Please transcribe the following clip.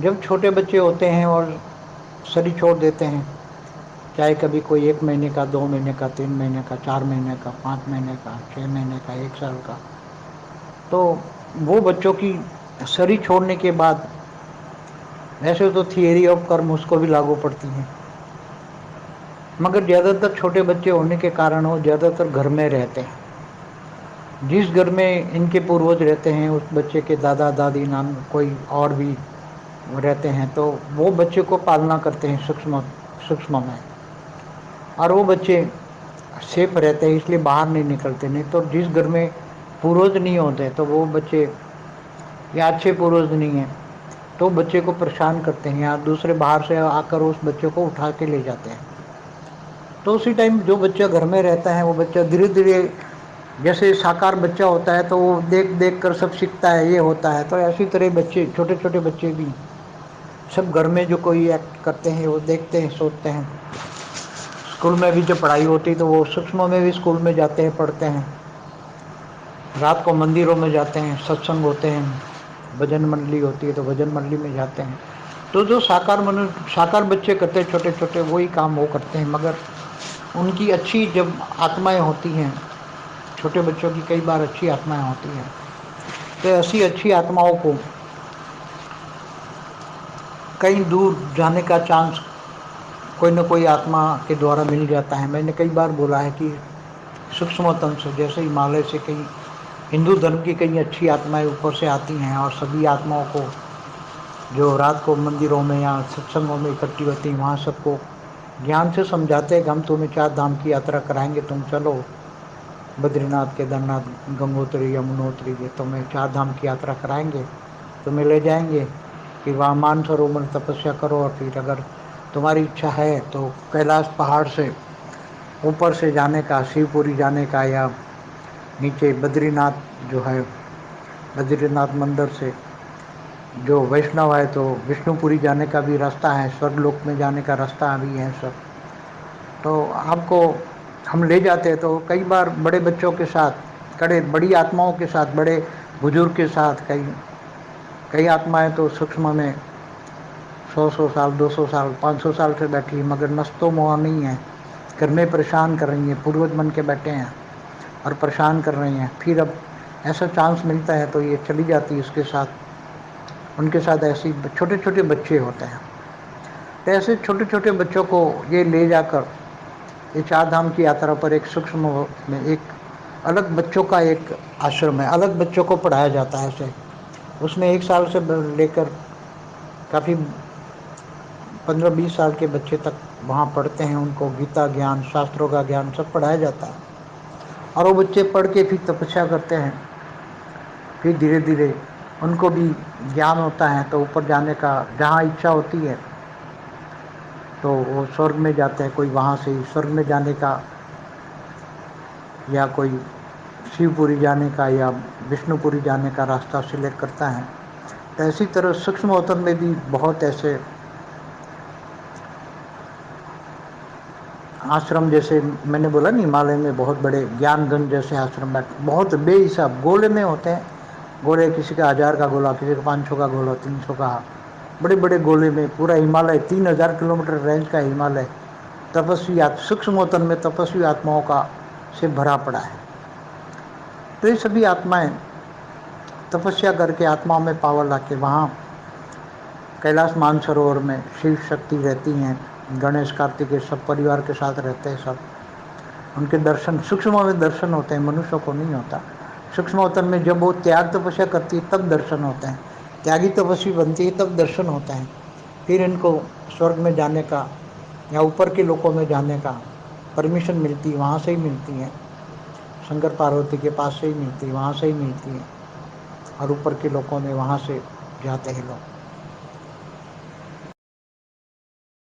जब छोटे बच्चे होते हैं और शरीर छोड़ देते हैं, चाहे कभी कोई 1 महीने का, 2 महीने का, 3 महीने का, 4 महीने का, 5 महीने का, 6 महीने का, 1 साल का, तो वो बच्चों की शरीर छोड़ने के बाद वैसे तो थियरी ऑफ कर्म उसको भी लागू पड़ती है, मगर ज़्यादातर छोटे बच्चे होने के कारण वो ज़्यादातर घर में रहते हैं। जिस घर में इनके पूर्वज रहते हैं उस बच्चे के दादा दादी नान कोई और भी रहते हैं, तो वो बच्चे को पालना करते हैं सूक्ष्म सूक्ष्म में, और वो बच्चे सेफ रहते हैं इसलिए बाहर नहीं निकलते। नहीं तो जिस घर में पूर्वज नहीं होते तो वो बच्चे, या अच्छे पूर्वज नहीं हैं, तो बच्चे को परेशान करते हैं या दूसरे बाहर से आकर उस बच्चे को उठा के ले जाते हैं। तो उसी टाइम जो बच्चा घर में रहता है वो बच्चा धीरे धीरे, जैसे साकार बच्चा होता है तो वो देख देख कर सब सीखता है, ये होता है, तो ऐसी तरह बच्चे, छोटे छोटे बच्चे भी सब घर में जो कोई एक्ट करते हैं वो देखते हैं, सोचते हैं। स्कूल में भी जब पढ़ाई होती है तो वो सूक्ष्म में भी स्कूल में जाते हैं, पढ़ते हैं। रात को मंदिरों में जाते हैं, सत्संग होते हैं, भजन मंडली होती है तो भजन मंडली में जाते हैं। तो जो साकार बच्चे करते हैं छोटे छोटे, वही काम वो करते हैं। मगर उनकी अच्छी जब आत्माएं होती हैं, छोटे बच्चों की कई बार अच्छी आत्माएं होती हैं, तो ऐसी अच्छी आत्माओं को कहीं दूर जाने का चांस कोई न कोई आत्मा के द्वारा मिल जाता है। मैंने कई बार बोला है कि सूक्ष्मतम से, जैसे हिमालय से कई हिंदू धर्म की कई अच्छी आत्माएं ऊपर से आती हैं और सभी आत्माओं को जो रात को मंदिरों में या सत्संगों में इकट्ठी होती हैं, वहाँ सबको ज्ञान से समझाते हैं कि हम तुम्हें 4 धाम की यात्रा कराएंगे, तुम चलो बद्रीनाथ, केदारनाथ, गंगोत्री, यमुनोत्री, ये तुम्हें 4 धाम की यात्रा कराएंगे, तुम्हें ले जाएंगे कि वहाँ मानसरोवर में तपस्या करो, और फिर अगर तुम्हारी इच्छा है तो कैलाश पहाड़ से ऊपर से जाने का, शिवपुरी जाने का, या नीचे बद्रीनाथ जो है, बद्रीनाथ मंदिर से जो वैष्णव है तो विष्णुपुरी जाने का भी रास्ता है, स्वर्गलोक में जाने का रास्ता भी है सब। तो आपको हम ले जाते हैं तो कई बार बड़े बच्चों के साथ, बड़ी आत्माओं के साथ, बड़े बुजुर्ग के साथ, कई कई आत्माएं तो सूक्ष्म में 100 साल, 200 साल, 500 साल से बैठी, मगर नस्तो मोह नहीं है, घर में परेशान कर रही हैं, पूर्वज बन के बैठे हैं और परेशान कर रही हैं। फिर अब ऐसा चांस मिलता है तो ये चली जाती है उसके साथ, उनके साथ ऐसे छोटे छोटे बच्चे होते हैं। तो ऐसे छोटे छोटे बच्चों को ये ले जाकर ये 4 धाम की यात्रा पर एक सूक्ष्म में एक अलग बच्चों का एक आश्रम है, अलग बच्चों को पढ़ाया जाता है ऐसे। उसमें 1 साल से लेकर काफ़ी 15-20 साल के बच्चे तक वहाँ पढ़ते हैं, उनको गीता ज्ञान, शास्त्रों का ज्ञान सब पढ़ाया जाता है। और वो बच्चे पढ़ के फिर तपस्या करते हैं, फिर धीरे धीरे उनको भी ज्ञान होता है तो ऊपर जाने का जहाँ इच्छा होती है तो वो स्वर्ग में जाते हैं। कोई वहाँ से स्वर्ग में जाने का, या कोई शिवपुरी जाने का, या विष्णुपुरी जाने का रास्ता सिलेक्ट करता है। तो ऐसी तरह सूक्ष्म अवतरण में भी बहुत ऐसे आश्रम, जैसे मैंने बोला नहीं, हिमालय में बहुत बड़े ज्ञानगंज जैसे आश्रम बहुत बेहिसाब गोले में होते हैं। गोले किसी का 1000 का गोला, किसी का 500 का गोला, 300 का, बड़े बड़े गोले में पूरा हिमालय, 3000 किलोमीटर रेंज का हिमालय तपस्वी सूक्ष्म अवतरण में तपस्वी आत्माओं का से भरा पड़ा है। तो ये सभी आत्माएं तपस्या करके आत्माओं में पावर ला के वहाँ कैलाश मानसरोवर में शिव शक्ति रहती हैं, गणेश कार्तिकेय सब परिवार के साथ रहते हैं सब। उनके दर्शन सूक्ष्म में दर्शन होते हैं, मनुष्यों को नहीं होता। सूक्ष्म अवतरण में जब वो त्याग तपस्या करती है तब दर्शन होते हैं, त्यागी तपस्वी बनती है तब दर्शन होता है। फिर इनको स्वर्ग में जाने का या ऊपर के लोकों में जाने का परमिशन मिलती है, वहाँ से ही मिलती है, शंकर पार्वती के पास से ही मिलती है, वहाँ से ही मिलती है, और ऊपर के लोकों में वहाँ से जाते हैं लोग।